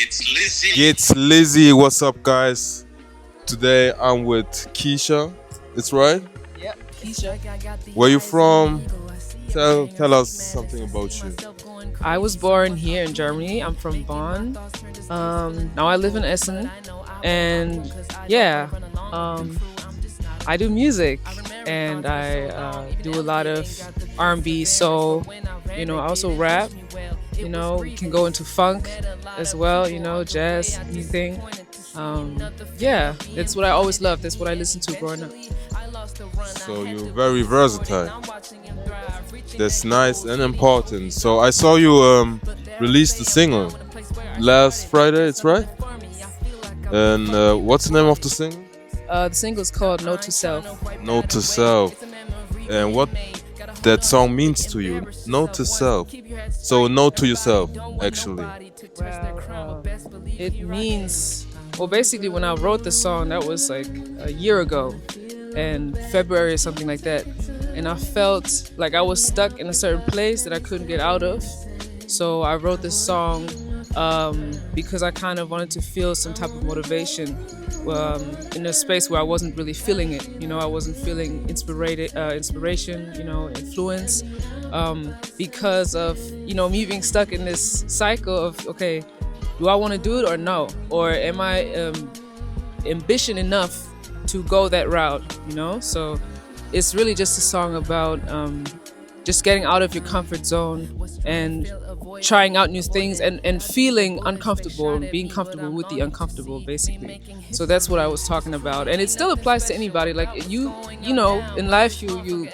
It's Lizzy. What's up, guys? Today I'm with Keesha. It's right. Yep, Keesha. Where you from? Tell us something about you. I was born here in Germany. I'm from Bonn. Now I live in Essen, and yeah, um, I do music, and I do a lot of R&B, soul. I also rap. We can go into funk as well. Jazz, anything. Yeah, that's what I always loved. That's what I listened to growing up. So you're very versatile. That's nice and important. So I saw you released a single last Friday. It's right. And what's the name of the single? The single is called "Note to Self." Note to Self. And what that song means to you? Note to self. So note to yourself, actually. Well, it means, well, basically, when I wrote the song, that was like a year ago, in February or something like that. And I felt like I was stuck in a certain place that I couldn't get out of. So I wrote this song because I kind of wanted to feel some type of motivation in a space where I wasn't really feeling it. I wasn't feeling inspiration, influence, because of, me being stuck in this cycle of, okay, do I want to do it or no? Or am I ambition enough to go that route, So it's really just a song about just getting out of your comfort zone and trying out new things and feeling uncomfortable and being comfortable with the uncomfortable, basically. So that's what I was talking about. And it still applies to anybody. Like in life you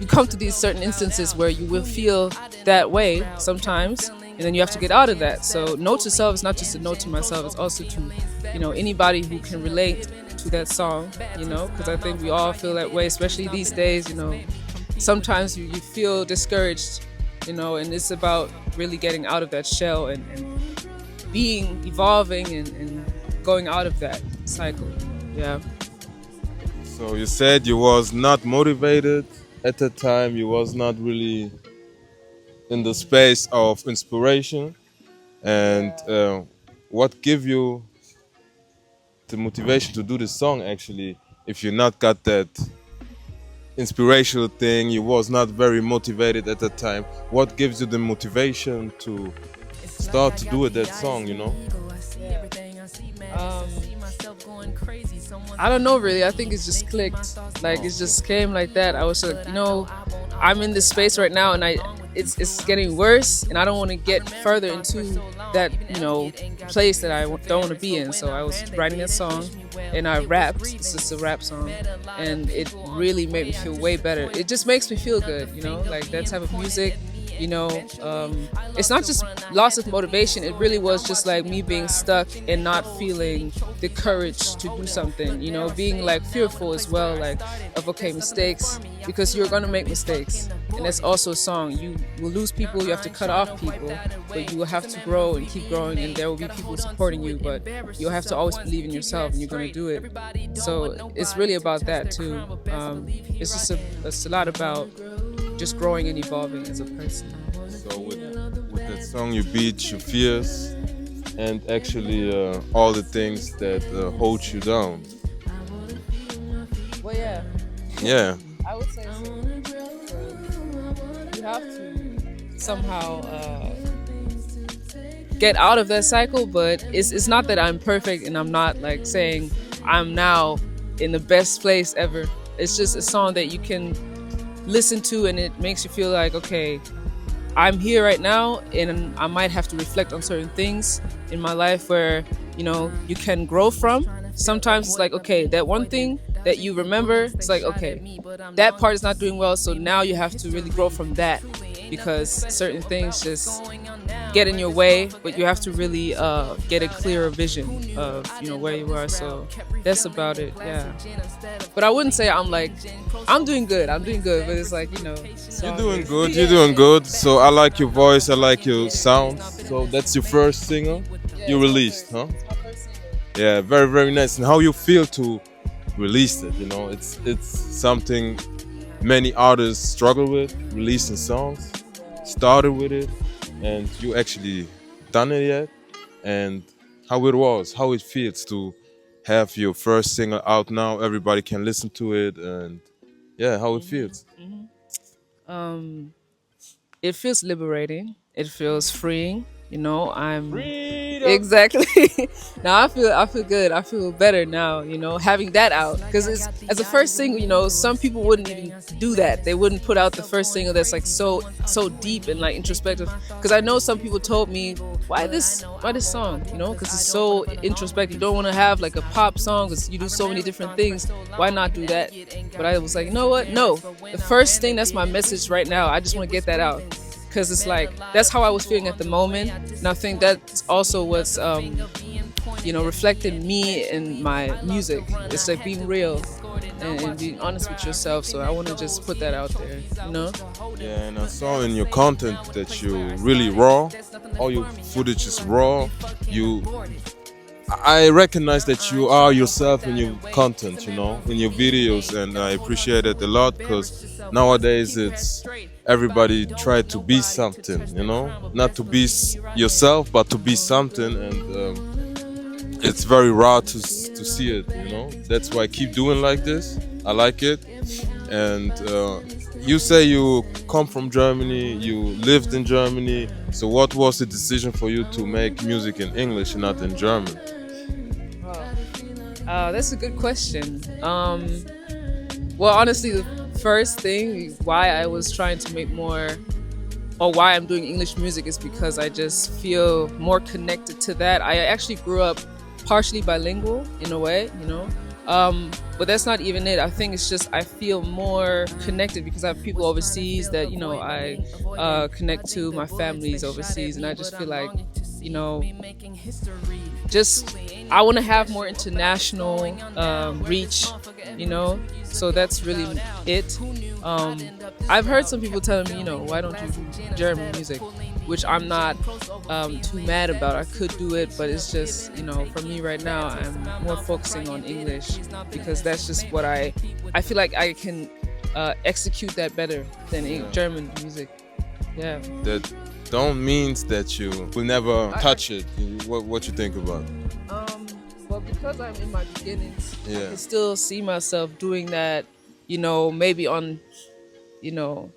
come to these certain instances where you will feel that way sometimes, and then you have to get out of that. So note to self is not just a note to myself, it's also to, anybody who can relate to that song, because I think we all feel that way, especially these days. Sometimes you feel discouraged, and it's about really getting out of that shell and evolving and going out of that cycle. Yeah. So you said you was not motivated at the time. You was not really in the space of inspiration. And what give you the motivation to do this song, actually, if you not got that inspirational thing, you was not very motivated at the time? What gives you the motivation to start to do that song, I don't know, really. I think it just clicked. Like, it just came like that. I was like, I'm in this space right now, and it's getting worse, and I don't want to get further into that, place that I don't want to be in. So I was writing that song, and I rapped. It's just a rap song, and it really made me feel way better. It just makes me feel good, like that type of music. It's not just loss of motivation. It really was just like me being stuck and not feeling the courage to do something, being like fearful as well, like of, okay, mistakes, because you're going to make mistakes. And that's also a song. You will lose people, you have to cut off people, but you will have to grow and keep growing, and there will be people supporting you, but you'll have to always believe in yourself, and you're going to do it. So it's really about that too. It's a lot about just growing and evolving as a person. So with that song, you beat your fears and actually all the things that hold you down. Well, yeah. Yeah. I would say so. You have to somehow get out of that cycle, but it's not that I'm perfect, and I'm not like saying I'm now in the best place ever. It's just a song that you can listen to, and it makes you feel like, okay, I'm here right now, and I might have to reflect on certain things in my life where, you can grow from. Sometimes it's like, okay, that one thing that you remember, it's like, okay, that part is not doing well, so now you have to really grow from that, because certain things just get in your way, but you have to really get a clearer vision of, where you are. So that's about it, yeah. But I wouldn't say I'm doing good, but it's like, You're doing good, you're doing good. So I like your voice, I like your sound. So that's your first single you released, huh? Yeah, very, very nice. And how you feel to release it, it's something many artists struggle with, releasing songs. Started with it, and you actually done it yet, and how it was, how it feels to have your first single out now. Everybody can listen to it, and yeah, how it feels. Um, it feels liberating. It feels freeing. You know, I'm Freedom. exactly. Now I feel good. I feel better now. You know, having that out because it's as a first single. You know, some people wouldn't even do that. They wouldn't put out the first single that's like so deep and like introspective. Because I know some people told me why this song. You know, because it's so introspective. You don't want to have like a pop song because you do so many different things. Why not do that? But I was like, you know what? No, the first thing that's my message right now. I just want to get that out because it's like that's how I was feeling at the moment, and I think that's also what's you know, reflected me and my music. It's like being real and being honest with yourself. So I want to just put that out there, you know. Yeah, and I saw in your content that you really raw. All your footage is raw. I recognize that you are yourself in your content, you know, in your videos, and I appreciate it a lot because nowadays it's everybody try to be something, you know, not to be yourself, but to be something, and it's very raw to see it, you know. That's why I keep doing like this. I like it, and you say you come from Germany, you lived in Germany. So what was the decision for you to make music in English and not in German? That's a good question. Well, honestly, the first thing why I was trying to make more, or why I'm doing English music, is because I just feel more connected to that. I actually grew up partially bilingual in a way, you know. But that's not even it. I think it's just I feel more connected because I have people overseas that, you know, I connect to. My family's overseas, and I just feel like, you know, just I want to have more international reach, you know. So that's really it. I've heard some people telling me, you know, why don't you do German music, which I'm not too mad about. I could do it, but it's just, you know, for me right now, I'm more focusing on English because that's just what I feel like I can execute that better than German music. Yeah. That don't means that you will never touch it. What you think about it? Well, because I'm in my beginnings, I Yeah. can still see myself doing that, you know, maybe on, you know,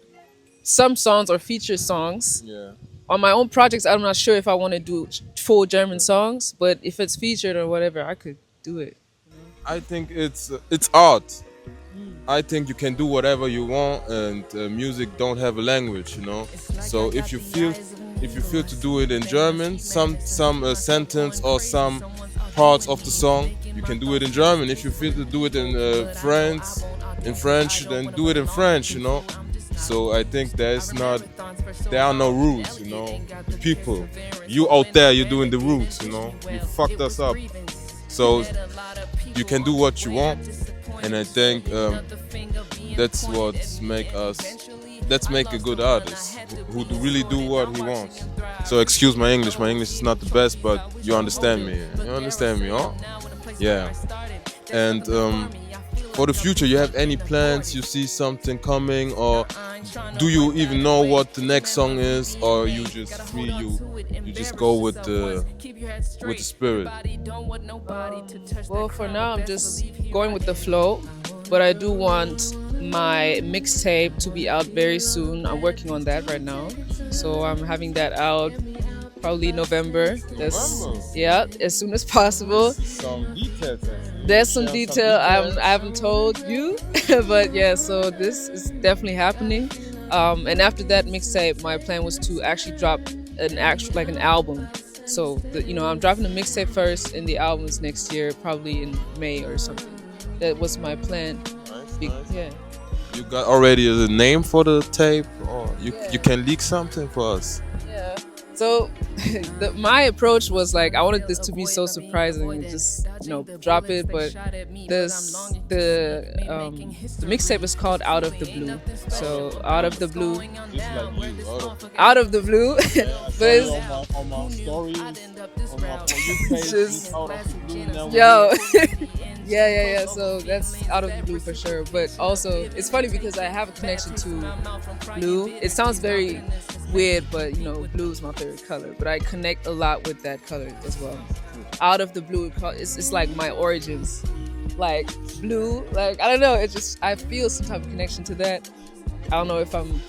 some songs or feature songs. Yeah. On my own projects, I'm not sure if I want to do full German songs, but if it's featured or whatever, I could do it. I think it's art. I think you can do whatever you want, and music don't have a language, you know. So if you feel to do it in German, some sentence or some parts of the song, you can do it in German. If you feel to do it in French, then do it in French, you know. So I think there are no rules, you know. People, you out there, you're doing the rules, you know. You fucked us up. So you can do what you want, and I think that's what let's make a good artist who really do what he wants. So excuse my English is not the best, but you understand me. Huh? Yeah. And for the future, you have any plans? You see something coming, or do you even know what the next song is, or you just free? You just go with the spirit. Well, for now, I'm just going with the flow, but I do want my mixtape to be out very soon. I'm working on that right now, so I'm having that out probably November. Yeah, as soon as possible. Some details. There's some detail I haven't told you, but yeah, so this is definitely happening. And after that mixtape, my plan was to actually drop an album. So you know, I'm dropping the mixtape first, and the albums next year, probably in May or something. That was my plan. Nice. Yeah. You got already a name for the tape, or you can leak something for us? Yeah. So my approach was like, I wanted this to be so surprising and just, you know, drop it, but the mixtape is called Out of the Blue. So Out of the Blue. Just like you, Out of the Blue. But it's on my stories, on my For You page, just Out of the Blue. Now yo. Yeah. So that's Out of the Blue for sure. But also, it's funny because I have a connection to blue. It sounds very weird, but you know, blue is my favorite color. But I connect a lot with that color as well. Out of the Blue. It's like my origins, like blue. Like I don't know. It's just I feel some type of connection to that. I don't know if I'm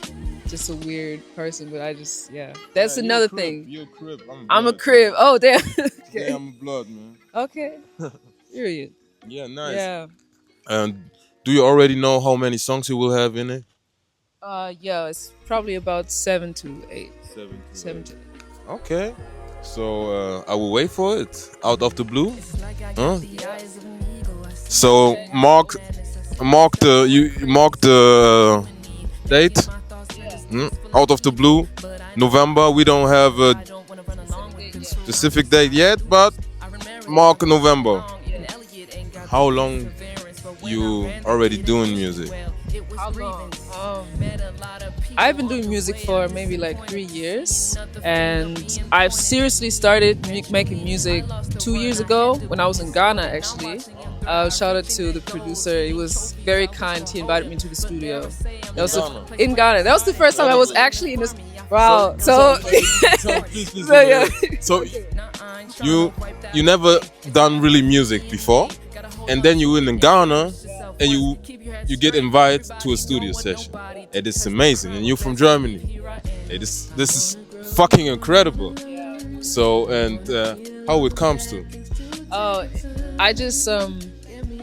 just a weird person, but I just yeah. That's Yeah, another thing. You're a crib. I'm a blood. crib. Oh damn. Yeah, Okay. I'm a blood, man. Okay. Period. Yeah, nice. Yeah. And do you already know how many songs you will have in it? Yeah. It's probably about 7 to 8. Seven. 7 to 8. Okay. So I will wait for it. Out of the blue. Huh? So mark the date. Out of the blue. November. We don't have a specific date yet, but mark November. How long you already doing music? How long? I've been doing music for maybe like 3 years, and I've seriously started making music 2 years ago when I was in Ghana. Actually, shout out to the producer. He was very kind. He invited me to the studio. That was in Ghana. That was the first time I was actually in this. Wow. So, Please, so yeah. So you never done really music before, and then you in Ghana, and you get invited to a studio session. It is amazing, and you're from Germany. This is fucking incredible. So and how it comes to? Oh,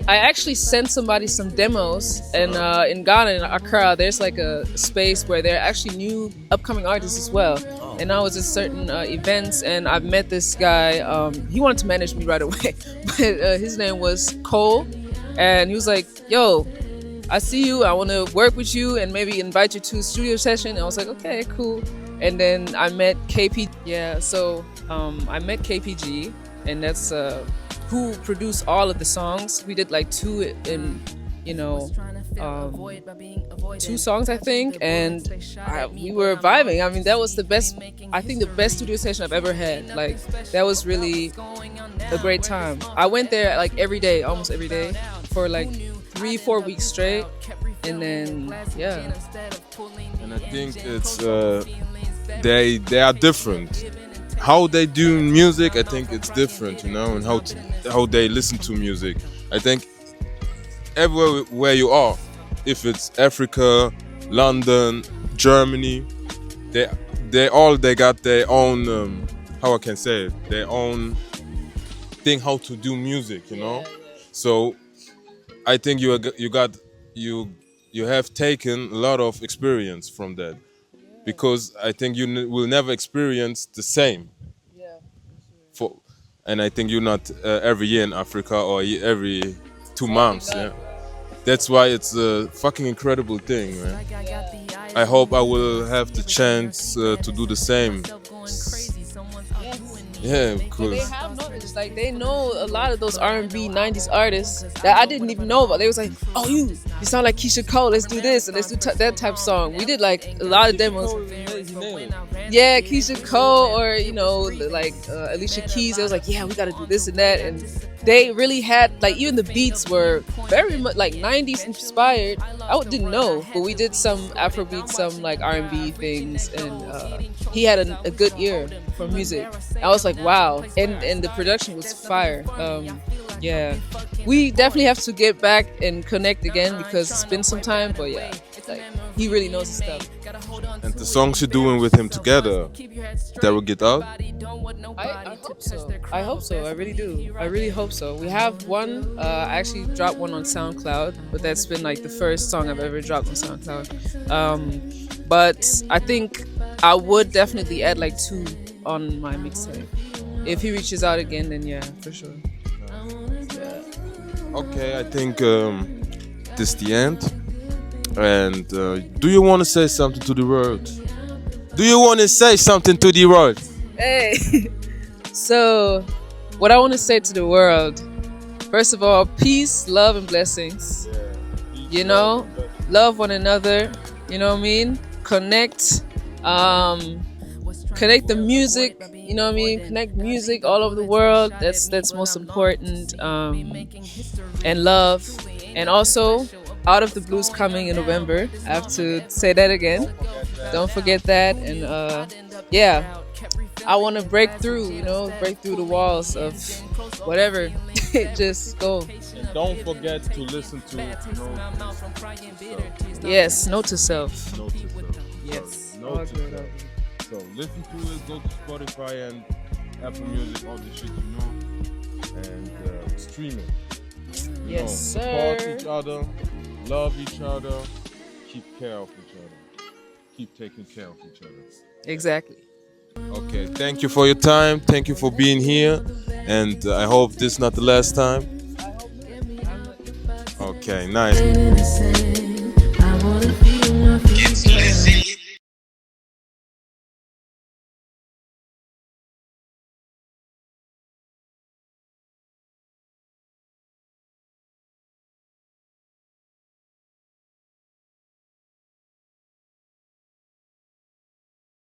I actually sent somebody some demos, and in Ghana, in Accra, there's like a space where there are actually new upcoming artists as well. And I was at certain events, and I met this guy. He wanted to manage me right away, but his name was Cole, and he was like, "Yo, I see you. I want to work with you, and maybe invite you to a studio session." And I was like, "Okay, cool." And then I met KP. Yeah, so I met KPG, and that's who produced all of the songs. We did like two in, 2 songs I think, and we were vibing. I mean, that was the best. I think the best studio session I've ever had. Like that was really a great time. I went there like every day, almost every day, for like 3-4 weeks straight, and then yeah. And I think it's they are different. How they do music, I think it's different, and how they listen to music. I think everywhere where you are, if it's Africa, London, Germany, they got their own how I can say it, their own thing how to do music, So I think you have taken a lot of experience from that, because I think you will never experience the same. And I think you're not every year in Africa or every 2 months. Yeah, that's why it's a fucking incredible thing, man. I hope I will have the chance to do the same. Yeah, because they have knowledge. Like they know a lot of those R&B 90s artists that I didn't even know about. They was like, "Oh, you sound like Keesha Cole. Let's do this and let's do that type of song." We did like a lot of demos. Yeah, Keesha Cole, or like Alicia Keys. They was like, "Yeah, we got to do this and that," and they really had like even the beats were very much like 90s inspired. I didn't know, but we did some Afrobeat, some like R&B things, and he had a good ear for music. I was like, wow, and the production was fire. Yeah, we definitely have to get back and connect again because it's been some time. But yeah, like he really knows his stuff. And the songs you're doing with him together, that will get out? I hope so. I hope so. I really do. I really hope so. We have one. I actually dropped one on SoundCloud, but that's been like the first song I've ever dropped on SoundCloud. But I think I would definitely add like 2 on my mixtape. If he reaches out again, then yeah, for sure. Yeah. Okay, I think this is the end. And do you want to say something to the world? Do you want to say something to the world? Hey. So, what I want to say to the world, first of all, peace, love, and blessings. Love one another. You know what I mean? Connect. Connect the music. You know what I mean? Connect music all over the world. That's most important. And love. And also, Out of the Blue's coming in November. I have to say that again. Don't forget that. And yeah, I want to break through, break through the walls of whatever. Just go. And don't forget to listen to yourself. Yes, note to self. Note to self. Yes. Sorry, note to self. So listen to it. Go to Spotify and Apple Music, all the shit and stream it. Yes, support sir. each other, love each other, keep care of each other, keep taking care of each other. Exactly. Okay, thank you for your time. Thank you for being here, and I hope this is not the last time. Okay, nice.